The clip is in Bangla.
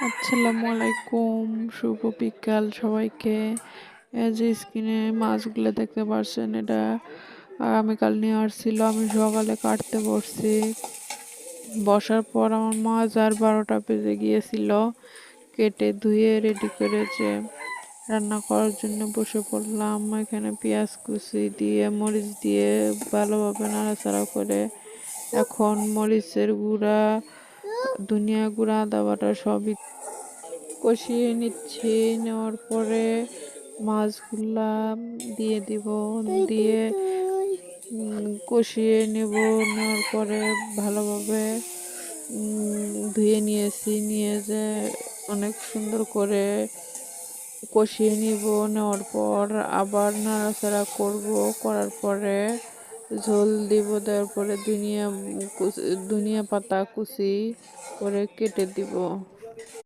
আসসালামু আলাইকুম, শুভ বিকাল সবাইকে। এই যে স্ক্রিনে মাছগুলো দেখতে পারছেন, এটা আগামীকাল নিয়ে আসছিল। আমি সকালে কাটতে বসছি, বসার পর আমার মাছ আর 12টা বেজে গিয়েছিল। কেটে ধুয়ে রেডি করেছে, রান্না করার জন্য বসে পড়লাম। এখানে পেঁয়াজ কুচি দিয়ে মরিচ দিয়ে ভালোভাবে নাড়াচাড়া করে এখন মরিচের গুঁড়া, ধনিয়া গুঁড়া, আদা বাটা সবই কষিয়ে নিচ্ছি। নেওয়ার পরে মাছগুলা দিয়ে দিব, দিয়ে কষিয়ে নেওয়ার পরে ভালোভাবে ধুয়ে নিয়েছি। নিয়ে যে অনেক সুন্দর করে কষিয়ে নেওয়ার পর আবার নাড়াচাড়া করব। করার পরে ঝোল দিব, দেওয়ার পরে ধনিয়া পাতা কুচি করে কেটে দিব।